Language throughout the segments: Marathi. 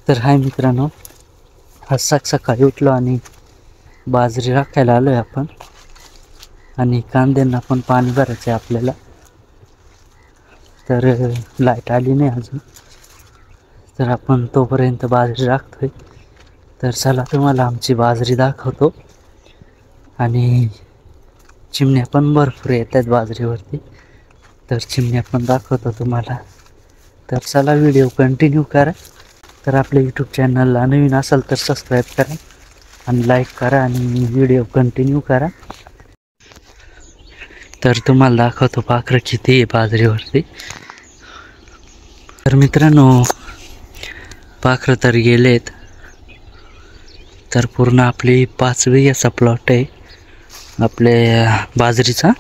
तर हाय मित्रांनो, आज सकाळी उठलो आणि बाजरी राखायला आलोय आपण. आणि कांद्यांना पण पाणी भरायचं आहे आपल्याला. तर लाईट आली नाही अजून, तर आपण तोपर्यंत बाजरी राखतोय. तर चला तुम्हाला आमची बाजरी दाखवतो. आणि चिमण्या पण भरपूर येत आहेत बाजरीवरती, तर चिमण्या पण दाखवतो तुम्हाला. तर चला व्हिडिओ कंटिन्यू करा. तर आपल्या यूट्यूब चॅनलला नवीन असाल तर सबस्क्राईब करा आणि लाईक करा आणि व्हिडिओ कंटिन्यू करा. तर तुम्हाला दाखवतो पाखरं किती आहे बाजरीवरती. तर मित्रांनो, पाखरं तर गेलेत. तर पूर्ण आपली 5 बिघ्याचा प्लॉट आहे आपल्या बाजरीचा.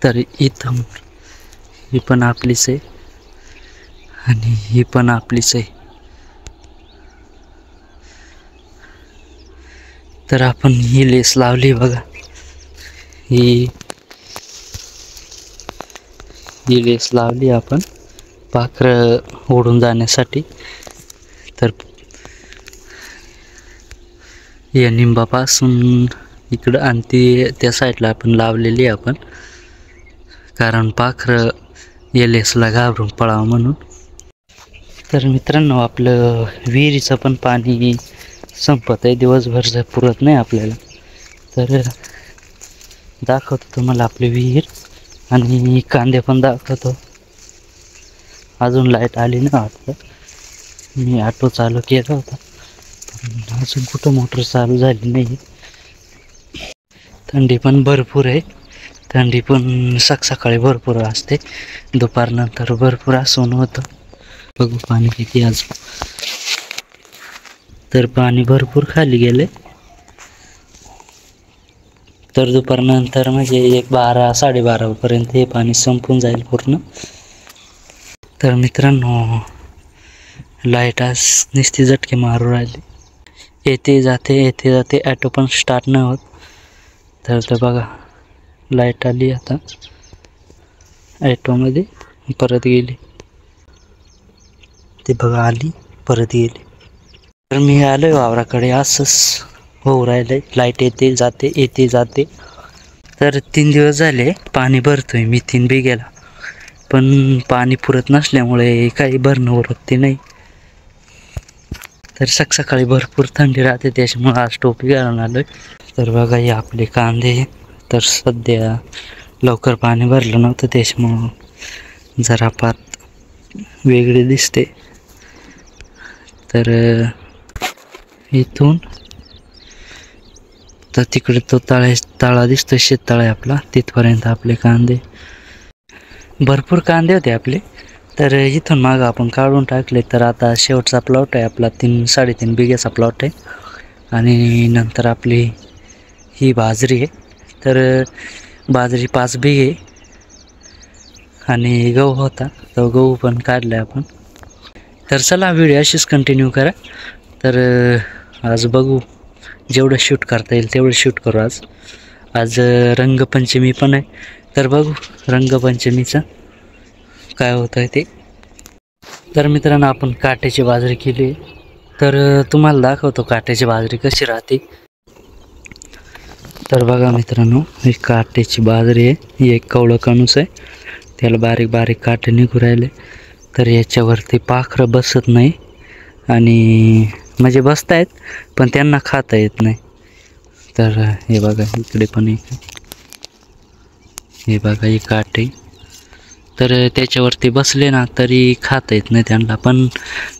तर इथं ही पण आपलीच आहे आणि ही पण आपलीच आहे. तर आपण ही लेस लावली बघा, ही लेस लावली आपण पाखरं ओढून जाण्यासाठी. तर या निंबापासून इकडं आणि ती त्या साईडला आपण लावलेली आहे आपण, कारण पाखरं या लेसला घाबरून पळावं म्हणून. तर मित्रांनो, आपलं विहिरीचं पण पाणी संपत आहे, दिवसभर पुरत नाही आपल्याला. तर दाखवतो तुम्हाला आपली विहीर आणि कांदे पण दाखवतो. अजून लाईट आली नाही वाटतं. मी ऑटो चालू केला होता, अजून कुठं मोटर चालू झाली नाही. थंडी पण भरपूर आहे. थंडी पण सकाळी भरपूर असते, दुपारनंतर भरपूर आसून होतं. बघू पाणी किती आज. तर पाणी भरपूर खाली गेले. तर दुपारनंतर म्हणजे 12 साडेबारा पर्यंत हे पाणी संपून जाईल पूर्ण. तर मित्रांनो, लाईट आज नुसती झटके मारू राहिली, येते जाते ॲटो पण स्टार्ट नाही होत. तर बघा, लाईट आली आता, ॲटोमध्ये परत गेली. ते बघा आली परत गेली. तर मी आलोय वावराकडे. असंच होऊ राहिलंय, लाईट येते जाते. तर 3 दिवस झाले पाणी भरतोय मी 3 बिघ्याला, पण पाणी पुरत नसल्यामुळे काही भरणं उरकते नाही. तर सकाळी भरपूर थंडी राहते, त्याच्यामुळे आज टोपी घालून आलोय. तर बघा, हे आपले कांदे. तर सध्या लवकर पाणी भरलं नव्हतं, त्याच्यामुळं जरा पात वेगळी दिसते. तर इथून तर तिकडे तो तळा दिसतो, शेततळा आहे आपला, तिथपर्यंत आपले कांदे. भरपूर कांदे होते आपले. तर इथून मागं आपण काढून टाकले. तर आता शेवटचा प्लॉट आहे आपला, 3-3.5 बिघ्याचा प्लॉट आहे. आणि नंतर आपली ही बाजरी आहे. तर बाजरी 5 बिघे आणि गहू होता, तो गहू पण काढला आपण. तर चला व्हिडिओ अशीच कंटिन्यू करा. तर आज बघू, जेवढं शूट करता येईल तेवढं शूट करू. आज रंगपंचमी पण आहे, तर बघू रंगपंचमीचं काय होतं आहे ते. तर मित्रांनो, आपण काट्याची बाजरी केली. तर तुम्हाला दाखवतो काट्याची बाजरी कशी राहते. तर बघा मित्रांनो, ही काट्याची बाजरी आहे. ही एक कवळं कणूस आहे, त्याला बारीक काटे निघू राहिले. तर याच्यावरती पाखरं बसत नाही, आणि म्हणजे बसतायत पण त्यांना खाता येत नाही. तर हे बघा, इकडे पण हे बघा, ही काटे. तर त्याच्यावरती बसले ना तरी खाता येत नाही त्यांना. पण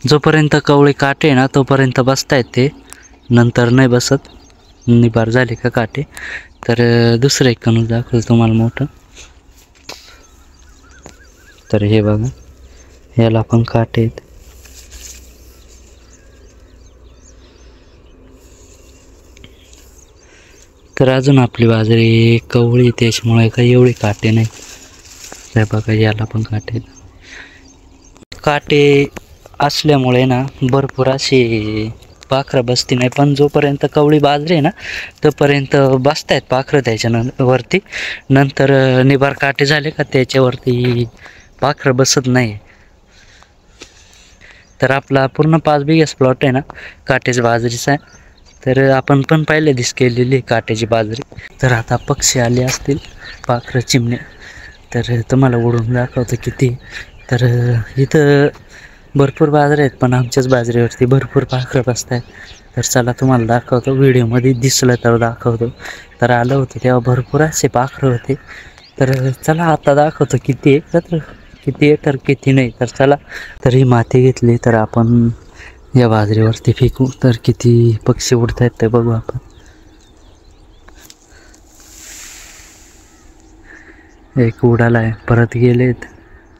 जोपर्यंत कवळे काटे आहे ना तोपर्यंत बसतायत ते, नंतर नाही बसत. निबार झाले का काटे. तर दुसरं एक कणूस दाखवतो तुम्हाला मोठं. तर हे बघा, याला पण काटे आहेत. तर अजून आपली बाजरी कवळी, त्याच्यामुळे काही एवढे काटे नाही. तर बघा, याला पण काटे आहेत. काटे असल्यामुळे ना भरपूर असे पाखरं बसती नाही. पण जोपर्यंत कवळी बाजरी आहे ना तोपर्यंत बसतायत पाखरं त्याच्या वरती. नंतर निबार काटे झाले का त्याच्यावरती पाखरं बसत नाही. तर आपला पूर्ण 5 बिघ्याचा प्लॉट आहे ना काट्याच्या बाजरीचा आहे. तर आपण पण पहिले दिस केलेली काट्याची बाजरी. तर आता पक्षी आले असतील, पाखरं चिमणे, तर तुम्हाला उडून दाखवतो किती. तर इथं भरपूर बाजरी आहेत, पण आमच्याच बाजरीवरती भरपूर पाखरं बसत आहेत. तर चला तुम्हाला दाखवतो, व्हिडिओमध्ये दिसलं तर दाखवतो. तर आलं होतं तेव्हा भरपूर असे पाखरं होते. तर चला आता दाखवतो किती आहे, तर किती आहे तर किती नाही. तर चला, तर ही माती घेतली तर आपण या बाजरीवरती फेकू, तर किती पक्षी उडत आहेत ते बघू आपण. एक उडाला आहे, परत गेलेत,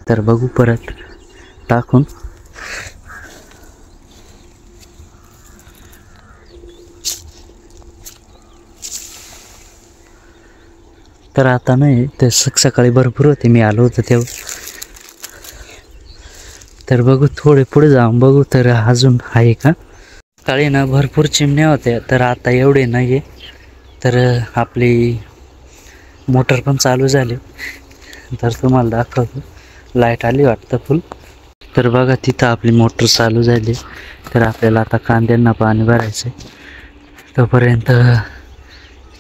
तर बघू परत टाकून. तर आता नाही, ते सकाळी भरपूर होते, मी आलो होतो तेव्हा. तर बघू थोडे पुढे जाऊन बघू, तर अजून आहे का. सकाळी ना भरपूर चिमण्या होत्या, तर आता एवढे नाही आहे. तर आपली मोटर पण चालू झाली, तर तुम्हाला दाखवतो. लाईट आली वाटतं फुल. तर बघा तिथं आपली मोटर चालू झाली. तर आपल्याला आता कांद्यांना पाणी भरायचं आहे. तोपर्यंत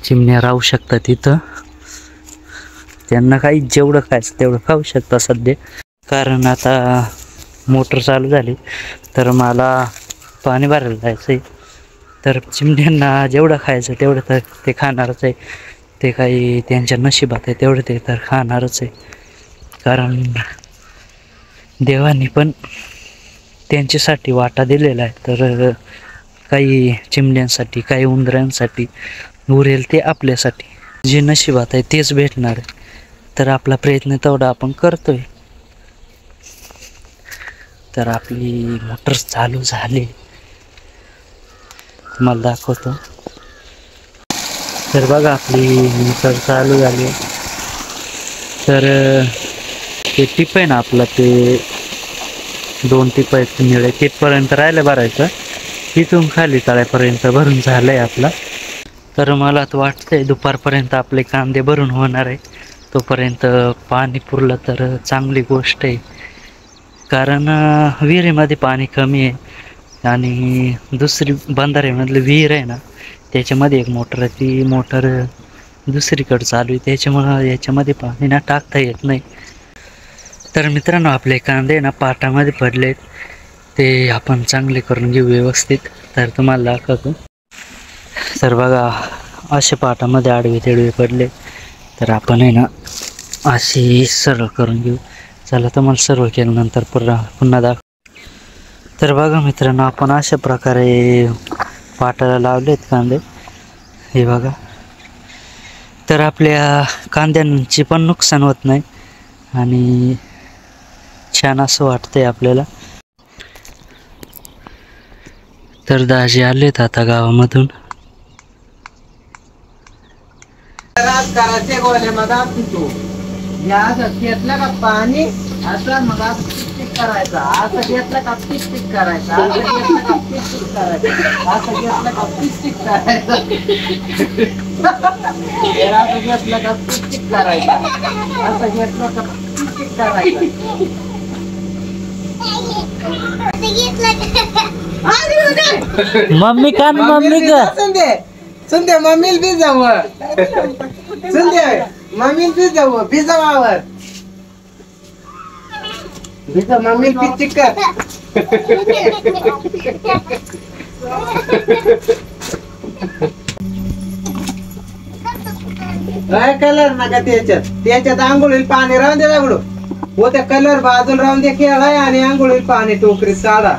चिमण्या राहू शकतात तिथं, त्यांना काही जेवढं खायचं तेवढं खाऊ शकता सध्या. कारण आता मोटर चालू झाली, तर मला पाणी भरायला जायचं आहे. तर चिमण्यांना जेवढं खायचं तेवढं तर ते खाणारच आहे. ते काही त्यांच्या नशिबात आहे तेवढं ते तर खाणारच आहे. कारण देवाने पण त्यांच्यासाठी वाटा दिलेला आहे. तर काही चिमण्यांसाठी, काही उंदरांसाठी उरेल ते आपल्यासाठी. जे नशिबात आहे तेच भेटणार आहे. तर आपला प्रयत्न तेवढा आपण करतोय. तर आपली मोटर चालू झाली, तुम्हाला दाखवतो. तर बघा आपली मोटर चालू झाली. तर ते टिप आहे ना आपलं, ते 2 टिप आहेत निळे, तिथपर्यंत राहिलं भरायचं. तिथून खाली तळ्यापर्यंत भरून झालंय आपला. तर मला तर वाटतंय दुपारपर्यंत आपले कांदे भरून होणार आहे. तोपर्यंत पाणी पुरलं तर चांगली गोष्ट आहे. कारण विहिरीमध्ये पाणी कमी आहे, आणि दुसरी बंधाऱ्यामधलं विहीर आहे ना, त्याच्यामध्ये एक मोटर आहे, ती मोटर दुसरीकडे चालू आहे. त्याच्यामुळं याच्यामध्ये पाणी ना टाकता येत नाही. तर मित्रांनो, आपले कांदे ना पाटामध्ये पडलेत, ते आपण चांगले करून घेऊ व्यवस्थित. तर तुम्हाला दाखवतो. तर बघा असे पाटामध्ये आडवे तेडवे पडले, तर आपण आहे ना अशी सरळ करून घेऊ. चला तुम्हाला सर्व केल्यानंतर पुन्हा दाखव. तर बघा मित्रांनो, आपण अशा प्रकारे पाटाला लावलेत कांदे, हे बघा. तर आपल्या कांद्यांची पण नुकसान होत नाही, आणि छान असं वाटतंय आपल्याला. तर दाजी आलेत आता गावामधून. करायचे गोल्यामध्ये या असं घेतलं का पाणी, असं मग असं टिक करायचं, असं घेतलं का टिक करायचं, असं घेतलं का टिक करायचं, असं घेतलं का टिक करायचं, असं घेतलं का टिक करायचं, असं घेतलं का टिक करायचं. मम्मी का मम्मी का सुंदे मम्मीला बी जाऊ, सुंदे मम्मीला बी जाऊ, भिजवावर भिजव, मम्मीला बी चिकन. काय कलर नका त्याच्यात आंघोळीला पाणी राहून दे दगडू, हो त्या कलर बाजूला राहून दे खेळाय, आणि आंघोळीला पाणी टोकरीत काढा.